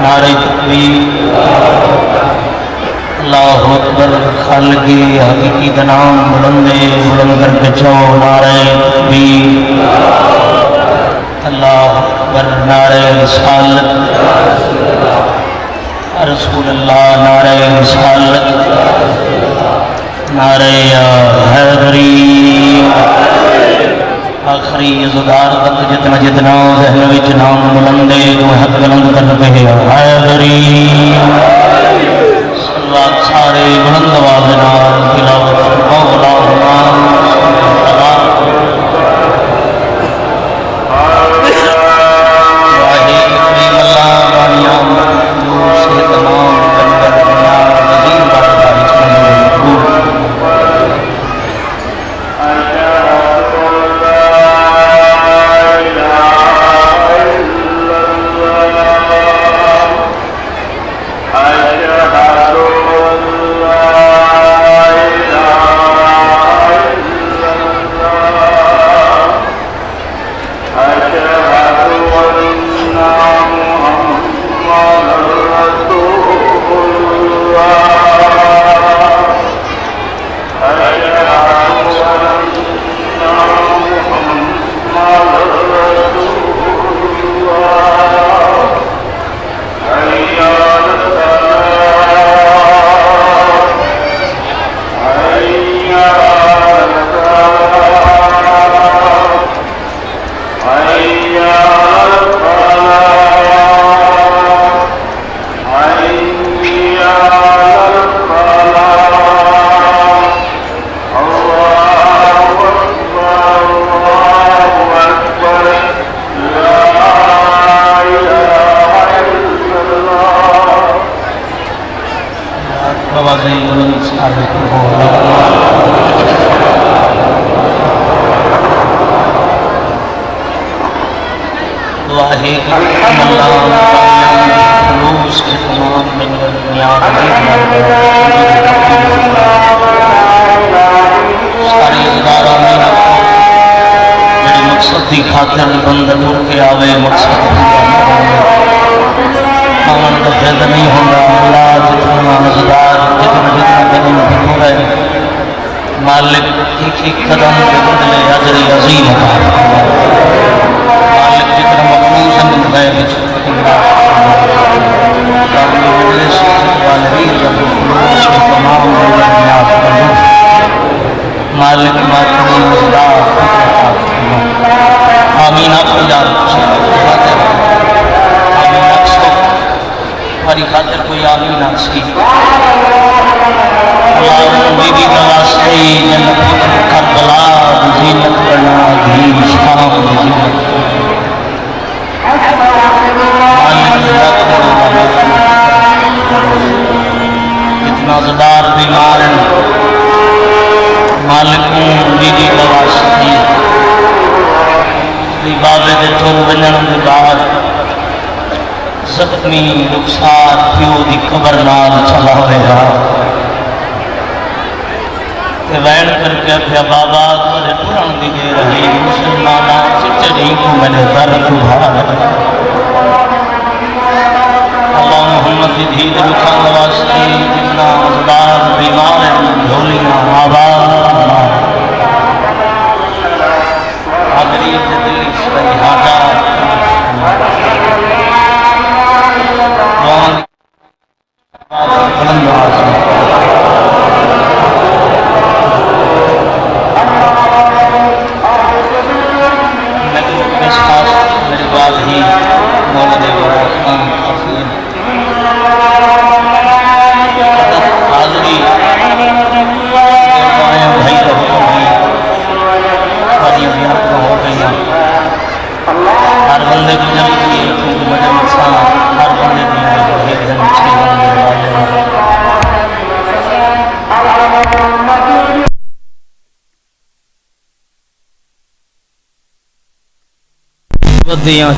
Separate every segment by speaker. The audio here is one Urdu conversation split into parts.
Speaker 1: نعرہ تکبیر اللہ اکبر خالقی حقیقی دنام بلندے بلند کر کے چو نعرہ تکبیر اللہ اکبر نعرہ رسالت رسول اللہ نعرہ رسالت نعرہ حیدری آخری ازدار تک جتنا جتنا ذہن وچ نام بلندے تو حق بلند کر پہ حیدری صلوات سارے بلند آواز نال تلاوت مولا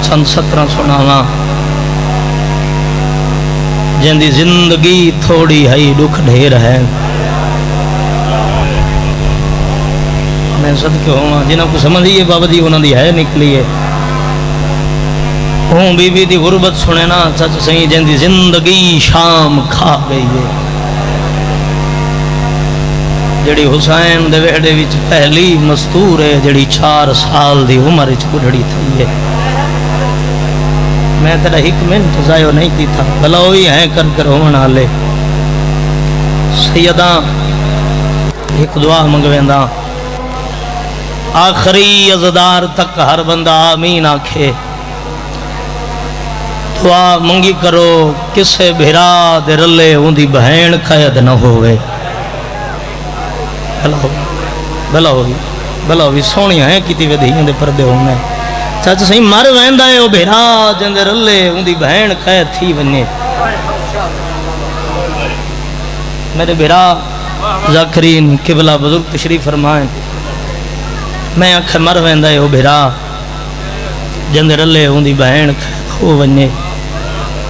Speaker 2: چند سترہ سناواں جن دی زندگی تھوڑی ہے دکھ ڈھیر ہے میں صدقے ہوا جنہوں کو سمجھیے بابا جی انہوں دی ہے نکلی ہے ہوں بی بی دی غربت سنے نا سچ سہی جن دی زندگی شام کھا گئی ہے جڑی حسین دے ویڑے وچ پہلی مستور ہے جڑی 4 سال دی عمر وچ بڑھڑی تھی ہے میں تیرا 1 منٹ ضائع نہیں کی تھا بھلا وہی ہیں کر ہونا لے سیدہ ایک دعا منگویندا آخری ازدار تک ہر بندہ آمین آکھے دعا منگی کرو کسے بھرا دے رلے ہوندی بہن قید نہ ہوئے بھلا ہوئی سونیاں ہیں کتی ودھیاں دے پردے ہونے سچ صحیح مر ویندا ہے او بھرا جندے رلے ہوندی بہن قید تھی ونے میرے بھرا ذاکرین قبلہ بزرگ تشریف فرمائیں میں آنکھ مر ویندا ہے او بھرا جندے رلے ہوندی بہن ہو ونے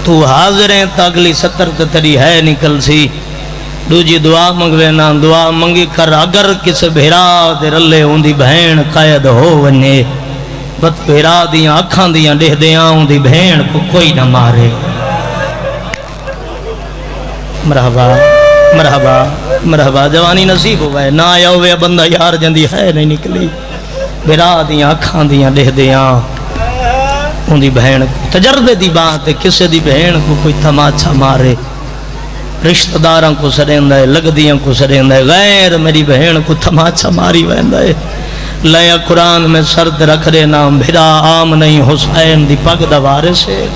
Speaker 2: تو حاضر ہیں تا اگلی 70 تے تیری ہے نکل سی دوجی دعا منگوینا دعا منگی کر اگر کس بھیرا دے رلے ہوندی بہن قید ہو ونے بت بھیرا دیاں اکھاں دیاں ڈہ دیاں ہوندی بہن کو کوئی نہ مارے مرحبا مرحبا مرحبا جوانی نصیب ہوا ہے نہ آیا ہوئے بندہ یار جندی ہے نہیں نکلی بھیرا دیاں اکھاں دیاں ڈہ دیاں ہوندی بہن کو تجربے دی بات ہے کسے دی بہن کو کوئی تماچا مارے رشتہ داراں کو سڑیندا ہے لگدیاں کو سڑیندا ہے غیر میری بہن کو تماچا ماری ویندا ہے لیا قرآن میں سرد رکھ دے نام بھرا عام نہیں حسین دی پگ دا وارث ہے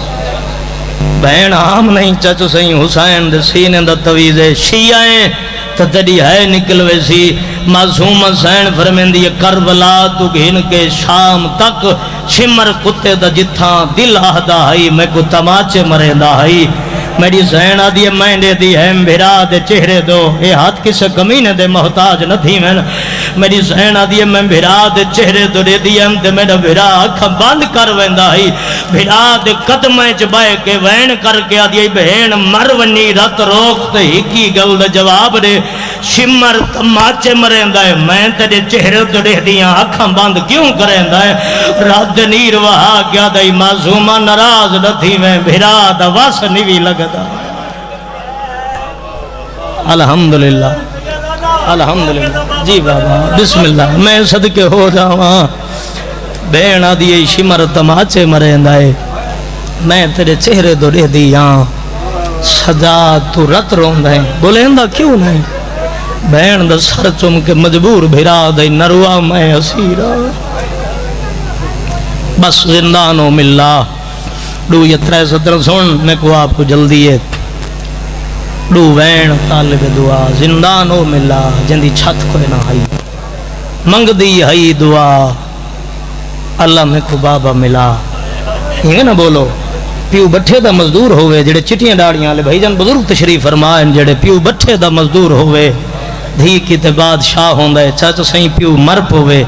Speaker 2: بہن عام نہیں چچ سہی حسین دے سینے دا تویز ہے شیعہ تو تیری ہے نکل ویسی معصوم حسین فرمیندی کربلا تو گھن کے شام تک شمر کتے دا جتھاں دل آہدہ ہائی میں کو تماچے مریندا ہائی میری زین آدھی میں دے دی ہے بھرا دے چہرے دو اے ہاتھ کس کمینے دے محتاج نہ تھی میں میری زین آدھی میں بھرا دے چہرے دو دے دی ہم دے میرا بھرا آنکھ بند کر ویندا ہی بھرا دے قدمیں چبائے کے وین کر کے آدھی بہن مر ونی رات روک تے ہی کی گل دے جواب دے شمر تماچے مریندا ہے میں تیرے چہرے دو دے دیاں آنکھ بند کیوں کریندا ہے رات نیر وہا کیا دائی معصومہ ناراض نہ تھی میں بھرا دا واس نیوی لگا الحمدللہ الحمدللہ جی بابا بسم اللہ میں صدقے ہو جاواں بہن آدھی شمر تماچے مریندا ہے میں تیرے چہرے دو دے دیاں سجا تو رت روندا ہے بولیندا کیوں نہیں بہن دا سر چم کے مجبور بھرا دے نروا میں اسیرا بس زندانو ملا دو یہ 3 صدر سن میں کو آپ کو جلدی ہے دو وین طالب دعا زندانو ملا جندی چھت کوئی نہ ہائی منگ دی ہائی دعا اللہ میں کو بابا ملا یہ نہ بولو پیو بٹھے دا مزدور ہوئے جڑے چٹیاں ڈاڑیاں لے بھائی جان بزرگ تشریف فرمائیں جڑے پیو بٹھے دا مزدور ہوئے دھی کی تے بادشاہ ہوندہ ہے چاچو سہیں پیو مر پوے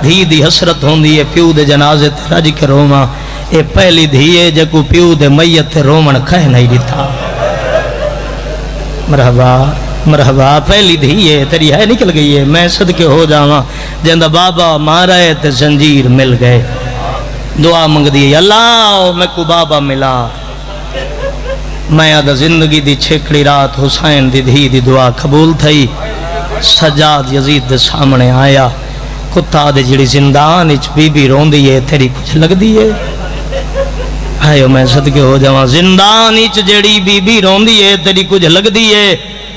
Speaker 2: دھی دی حسرت ہوندی ہے پیو دے جنازے تے رج کے روما اے پہلی دھیے جکو پیو دے میت تے رومن کہہ نہیں دیتا مرحبا مرحبا پہلی دھیے تیری ہے نکل گئی ہے میں صدقے ہو جاواں جندہ بابا مارا ہے تے زنجیر مل گئے دعا منگ دی اللہ میں کو بابا ملا میں آدھا زندگی دی چھکڑی رات حسین دی دھی دی دعا قبول تھئی سجاد یزید دے سامنے آیا کتا دے جڑی زندان اچ بی بی رون دیئے تیری کچھ لگ دیئے آئیو میں صدقے ہو جاواں زندان اچ جڑی بی بی رون دیئے تیری کچھ لگ دیئے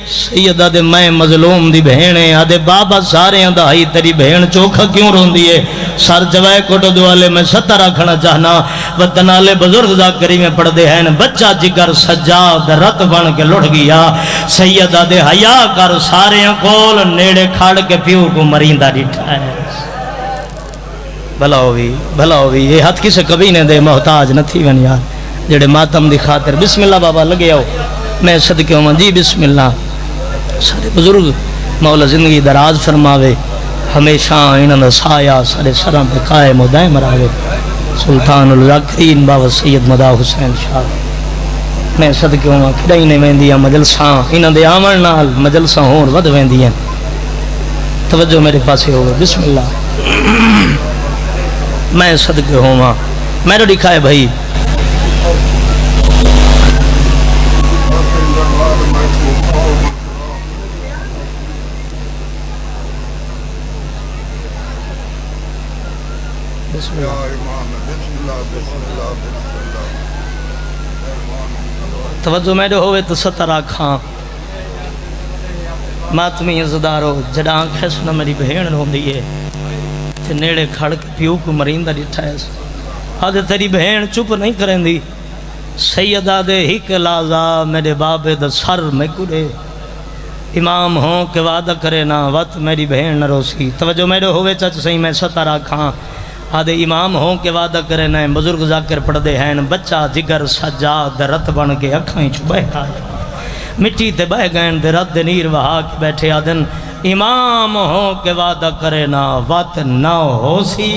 Speaker 2: سیدہ دے میں مظلوم دی بہنے آدھے بابا سارے آدھا ہی تیری بہن چوکھا کیوں رون دیئے سر جوائے کوٹو دوالے میں ستر رکھنا چاہنا وطنالے بزرگ ذاکری میں پڑھ دے ہیں بچہ جگر سجاد رت بن کے لڑ گیا سیدہ دے حیا کر سارے کول نیڑے کھاڑ کے پیو کو مریندہ ڈیٹھا ہے بھلا ہوئی یہ ہاتھ کسے کبھی دے محتاج نہ تھی ون یار جڑے ماتم دی خاطر بسم اللہ بابا لگے آؤ میں صدقے ہوں جی بسم اللہ سارے بزرگ مولا زندگی دراز فرماوے ہمیشہ انہوں نے سایہ سارے سرم پہ قائم و دائم راوے سلطان الذاکرین بابا سید مدا حسین شاہ میں صدقے ہوں کھڑائی نے ویندیاں مجلساں انہوں دے آمن نال مجلساں ہون ود ویندیاں توجہ میرے پاس ہو بسم اللہ میں صدقے ہوا میرے دکھائے بھائی بسم اللہ توجہ میرے ہوئے تو ستر آکھاں ماتمی عزدارو جڑا آنکھیں سنا میری بہن روندی ہے تے نیڑے کھڑ کے پیو کو مریندا ڈٹھا ہے آدھے تیری بہن چپ نہیں کریں دی سیدہ دے ہک لازا میرے بابے دا سر میں کڑے امام ہوں کہ وعدہ کرے نا وقت میری بہن نہ روسی توجہ میرے ہوئے چچ سہی میں ستر آکھاں آدھے امام ہوں کہ وعدہ کرے نا بزرگ ذاکر پڑھ دے ہیں بچہ جگر سجاد رت بن کے اکھائیں چھو بہ آیا مٹی تے بہ گئن دے رد نیر وہا کے بیٹھے آدن امام ہوں کہ وعدہ کرے نا وقت نہ ہو سی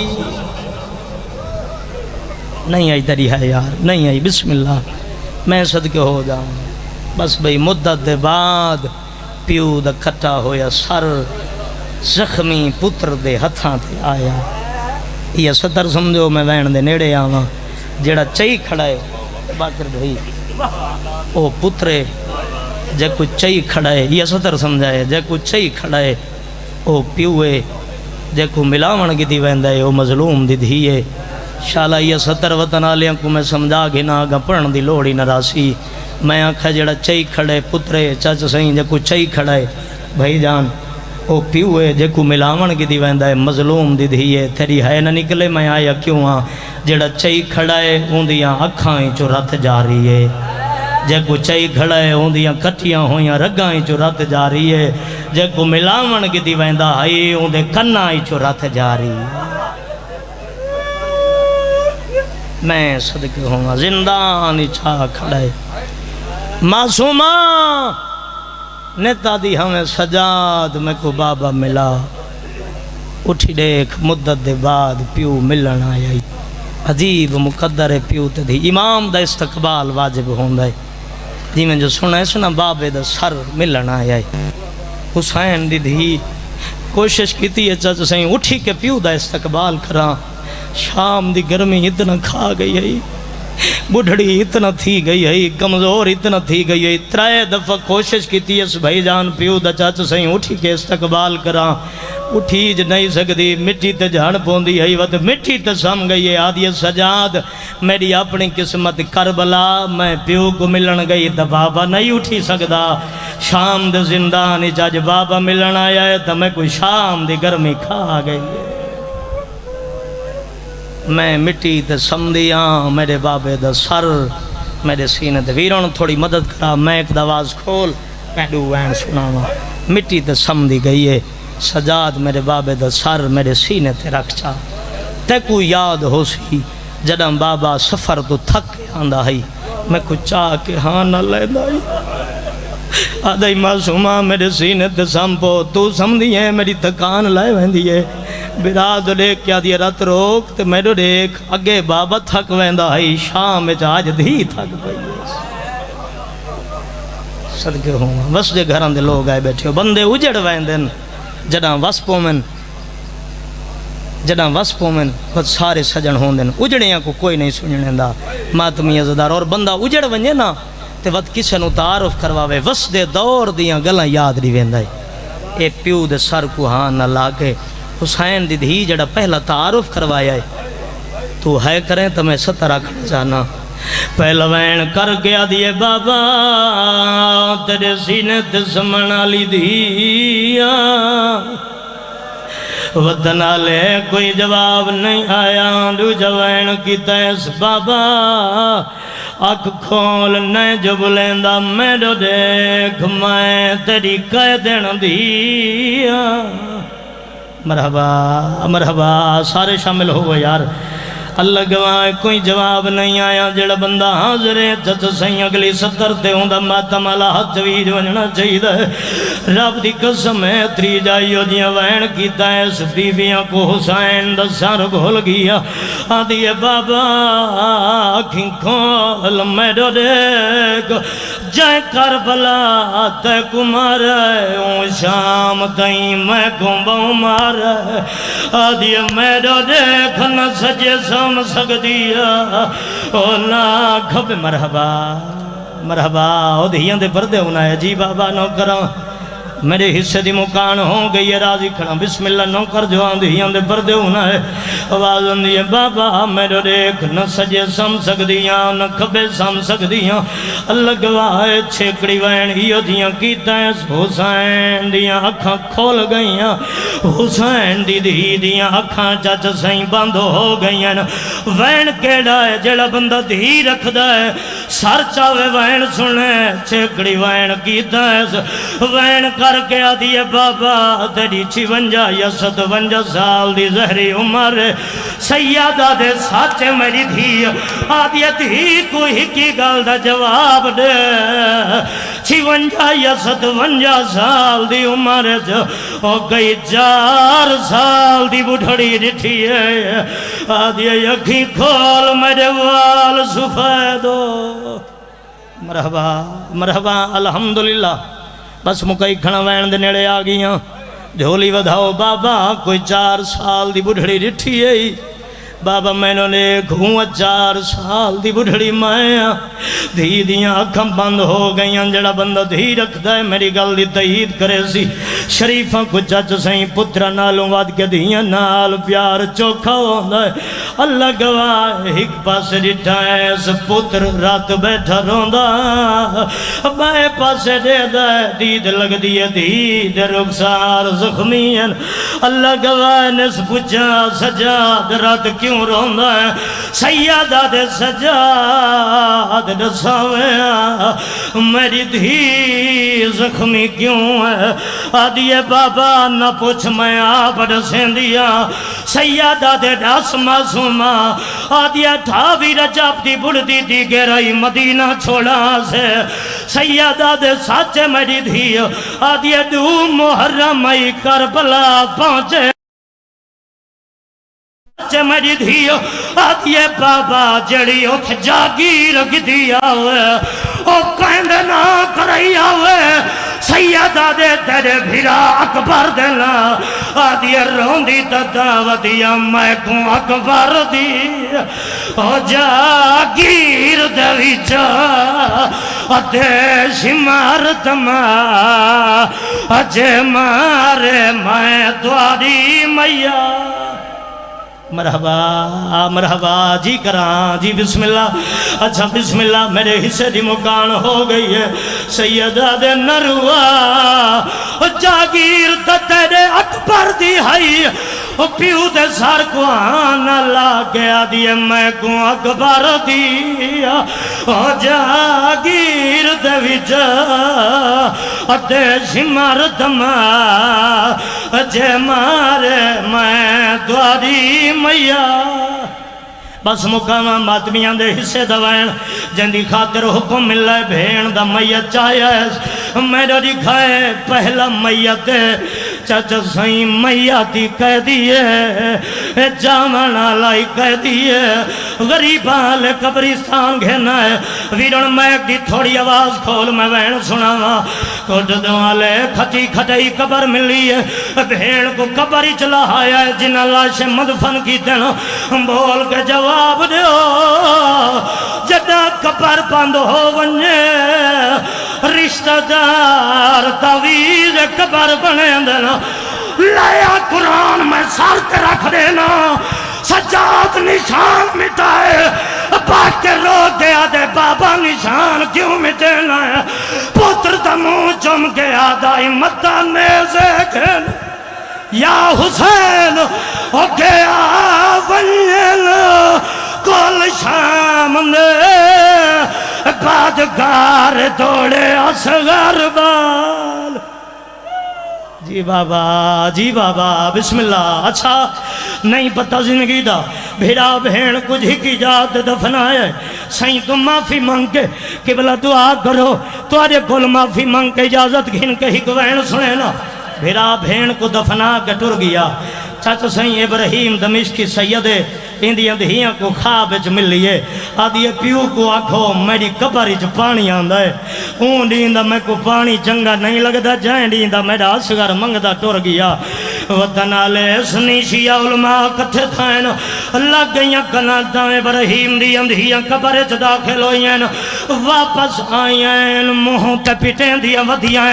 Speaker 2: نہیں آئی تری ہے یار نہیں آئی بسم اللہ میں صدقے ہو جاؤں بس بھئی مدت دے بعد پیو دا کھٹا ہویا سر زخمی پتر دے ہتھاں تے آیا یہ ستر سمجھو میں وین دے نیڑے آواں جیڑا چئی کھڑا ہے باکر بھائی او پترے جے کوئی چئی کھڑا ہے یہ ستر سمجھائے جے کوئی چئی کھڑا ہے او پیوے جے کو ملاون کی دی ویندہ ہے او مظلوم دی دھیے شالا یہ ستر وطن آلیاں کو میں سمجھا گھنا آگا پڑھن دی لوڑی نہ راسی میں آنکھا جیڑا چئی کھڑے پترے چاچ سہیں جے کوئی چئی کھڑا ہے بھائی جان او پیوے جے کو ملاون کی دی ویندہ ہے مظلوم دی دھیے تیری ہے نہ نکلے میں آیا کیوں ہاں جیڑا چئی کھڑا ہے ہوندیاں اکھائیں چو رت جا رہی ہے جے کو چئی کھڑا ہے ہوندیاں کٹیاں ہویاں رگائیں چو رت جا رہی ہے جے کو ملاون کی دی ویندہ ہے ہوندے کنائیں چو رت جا رہی ہے میں صدقے ہوں زندانی چھا کھڑا ہے معصومہ نیتا دی ہمیں سجاد میں کو بابا ملا اٹھی دیکھ مدت دے بعد پیو ملن آیا عجیب مقدر ہے پیو تے دی امام دا استقبال واجب ہوندہ ہے جی میں جو سنا ہے سنا بابے دا سر ملن آیا حسین دی دی کوشش کیتی ہے چاچا سہیں اٹھی کے پیو دا استقبال کراں شام دی گرمی اتنا کھا گئی ہے بڑھڑی اتنا تھی گئی ہے کمزور اتنا تھی گئی ہے ترائے دفعہ کوشش کیتی ہے بھائی جان پیو دا چاچا سہیں اٹھی کے استقبال کراں اٹھی ج نہیں سکتی مٹی تے جھڑ پوندی ہے وقت مٹی تے سم گئی ہے آدھی سجاد میری اپنی قسمت کربلا میں پیو کو ملن گئی تو بابا نہیں اٹھی سکدا شام دے زندان جج بابا ملن آیا ہے تو میں کوئی شام دی گرمی کھا گئی ہے میں مٹی تے سمدیاں میرے بابے دا سر میرے سینے تے ویرون تھوڑی مدد کرا میں ایک دواز کھول پہلو وین سناوا مٹی تے سمدی گئی ہے سجاد میرے بابے دا سر میرے سینے تے رکھ چا تے کو یاد ہو سی جدم بابا سفر تو تھک کے آندہ ہی میں کو چاہ کے ہاں نہ لیندہ ہی آدھائی معصومہ میرے سینے تے سمپو تو سمدھی ہے میری تکان لائے ویندی ہے براد دیکھ کیا دیا رات روک تے میرے دیکھ اگے بابا تھک ویندہ ہی شام میں آج دھی تھک گئی صدقے ہوں بس دے گھران دے لوگ آئے بیٹھے ہو بندے اجڑ ویندن جڑاں وس پومن خود سارے سجن ہوندن اجڑیاں کو کوئی نہیں سننے دا ماتمی عزدار اور بندہ اجڑ ونجے نا تے وقت کسے نو تعارف کرواوے وس دے دور دیاں گلاں یاد نہیں ویندہ ہے اے پیو دے سر کو ہاں نہ لاکے حسین دی دھی جڑا پہلا تعارف کروایا ہے تو ہے کریں تو میں ستر رکھنا چاہنا پہلا وین کر گیا دیئے بابا تیرے سینے تے سمنا لی دھیا وطن آلے کوئی جواب نہیں آیا دو جوین کی تیس بابا اک کھول نئے جو بلیندہ میرے دیکھ میں تیری کہہ دین دیا مرحبا مرحبا سارے شامل ہو یار اللہ گواہ کوئی جواب نہیں آیا جڑا بندہ حاضر ہے چچ سہیں اگلی ستر تے ہوندہ ماتم اللہ ہاتھ ویج ونجنا چاہیے رب دی قسم ہے تری جائیو دیاں وین کیتا ہے اس بیویاں کو حسین دا سر گھول گیا آدھی بابا آنکھیں کھول میرے دیکھ جائے کربلا تے کمار اون شام تائیں میں گھومبوں مار آدھی میرا دیکھ نہ سجے سام سکدیا او نا کھب مرحبا مرحبا او دھیاں دے پردے ہونا ہے جی بابا نو کراں میرے حصے دی مکان ہو گئی ہے راضی کھڑا بسم اللہ نو کر جو آندھیاں دے پردے ہونا ہے آواز آندھی ہے بابا میرے دیکھ نہ سجے سم سکدیاں نہ کھبے سم سکدیاں اللہ گواہ چھکڑی وین ہی دیاں کیتا ہے حسین دیاں اکھاں کھول گئیاں حسین دی دیاں اکھاں چچ سائیں بند ہو گئیاں وین کیڑا ہے جڑا بندہ دھی رکھ دا ہے سر چاوے وین سنے چھکڑی وین کیتا ہے وین کر کے آدھی ہے بابا تیری 56 یا 57 سال دی زہری عمر سیادہ دے ساتھ میری دھی آدھی ہے دھی کوئی کی گال دا جواب دے 56 یا 57 سال دی عمر او گئی 4 سال دی بڑھڑی ڈٹھی ہے آدھی ہے یکھی کھول میرے وال سفیدو مرحبا مرحبا الحمدللہ بس مکئی کھنا وین دے نیڑے آ گئیاں جھولی ودھاؤ بابا کوئی 4 سال دی بڑھڑی ڈٹھی ہے بابا میں نے گھوں 4 سال دی بڑھڑی مائیاں دھی دیاں اکھاں بند ہو گئیاں جڑا بندہ دھی رکھ دائے میری گل دی تائید کرے سی شریفاں کو چچ سائیں پترہ نالوں واد کے دیاں نال پیار چوکھا ہوندہ ہے اللہ گواہ ایک پاس ڈٹھا ہے اس پتر رات بیٹھا روندہ بائے پاس دے دائے دید لگ دیئے دید رخسار زخمین اللہ گواہ نس پچھا سجاد رات کیوں روندہ ہے سیادہ دے سجاد دساویں میری دھی زخمی کیوں ہے آدھیے بابا نہ پوچھ میں آپ ڈسیں دیا سیادہ دے ڈاس معصومہ آدھیے ٹھاوی رجب دی بڑھ دی گرائی مدینہ چھوڑا سے سیادہ دے ساتھ میری دھی آدھیے دو محرم کربلا پہنچے میری دھیو آدھی بابا جڑی اٹھ جاگی رکھ دیا ہوئے او کہندے نہ کرائی ہوئے سیدہ دے تیرے بھیرا اکبر دینا آدھی روندی تداوتیا میں کوں اکبر دی او جاگیر دوی چا ادھے شمار تما اجے مارے میں دواری میا مرحبا مرحبا جی کران جی بسم اللہ اچھا بسم اللہ میرے حصے دی مکان ہو گئی ہے سیدہ دے نروا جاگیر تیرے اکبر دی ہائی پیو دے سار کو آنا لاگیا دیئے میں کو اکبر دیا جاگیر دے وجہ ادھے شمار دما جے مارے میں دواری میا بس مقامہ ماتمیاں دے حصے دوائن جندی خاطر حکم ملا ہے بھین دا میت چاہیا ہے میرا دکھائے پہلا میت چچا سائیں میاتی کہہ دیئے جامنا لائی کہہ دیئے غریبان لے قبرستان گھینا ہے ویرن میک دی تھوڑی آواز کھول میں وین سنا کٹ دوالے کھٹی کھٹائی قبر ملی ہے بھین کو قبر ہی چلا آیا ہے جن اللہ سے مدفن کی دینا بول کے جواب دیو جدہ قبر بند ہو ونجے رشتہ دار تعویز قبر بنے دینا لیا قرآن میں سارت رکھ دینا سجاد نشان مٹائے پاک کے رو گیا دے بابا نشان کیوں مٹینا ہے پتر دمو چم گیا دائی مدہ نیزے کھین یا حسین ہو گیا ونیل کل شام نے بادگار دوڑے اصغر بال جی بابا بسم اللہ اچھا نہیں پتہ زندگی دا بھیڑا بھین کچھ ہی کی جات دفنائے سائیں تم معافی مانگ کے قبلہ دعا کرو تو آجے کل معافی مانگ کے اجازت گھن کے ہی کوین سنے نا بھیڑا بھین کو دفنا کے ٹر گیا چچ سائیں ابراہیم دمشقی سید اندیاں دہیاں کو خواب وچ ملیے آدھی پیو کو آکھو میری قبر وچ پانی آندا ہے اون دیندا میں کو پانی چنگا نہیں لگدا جائیں دیندا میرا اصغر منگدا ٹر گیا وطن والے سنی شیعہ علماء کٹھے تھائن لگ گئیاں کناتاں ابراہیم دی اندھیاں قبر وچ داخل ہوئیں واپس آئیں منہ تے پٹیں دیاں ودیاں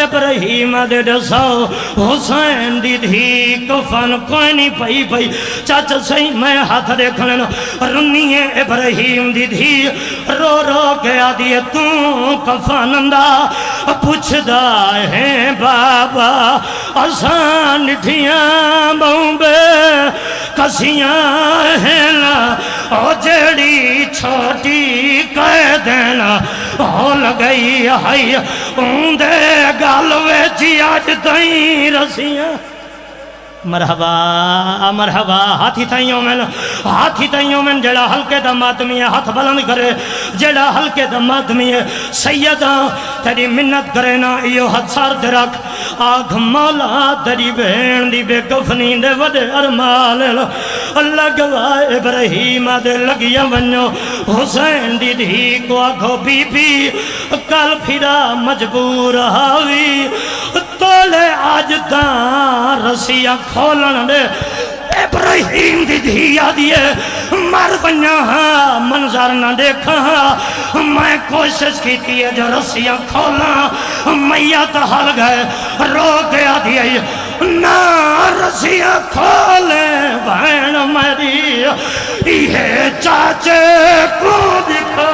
Speaker 2: ابراہیم دے دسو حسین دی دھی کفن کوئی نہیں پئی پئی چچ سہی میں ہاتھ دیکھن رنی ابراہیم دی دھی رو رو کے آدھی تو کفن دا پوچھدا ہے بابا آسان نٹھیاں بومبے کسیاں ہیں نا او جڑی چھوٹی کہہ دینا ہو لگئی ہے اوندے گالوے جی آج تائیں رسیاں مرحبا مرحبا ہاتھی تائیوں میں جڑا ہلکے دا ماتمی ہے ہاتھ بلند کرے جڑا ہلکے دا ماتمی ہے سیدہ تیری منت کرے نا ایو ہاتھ سار دے رکھ آکھ مولا تیری بہن دی بے کفنی دے وڈے ارمال اللہ گواہ ابراہیم دے لگیا ونیو حسین دی دھی کو آکھو بی بی کل پھرا مجبور ہاوی تولے آج تاں رسیاں کھولن دے ابراہیم دی دھیا دیئے مر بنیا ہاں منظر نہ دیکھا ہاں میں کوشش کی تھی جو رسیاں کھولا میت حل گئے رو گیا دیئے نا رسیاں کھولے بہن میری یہ چاچے کو دکھا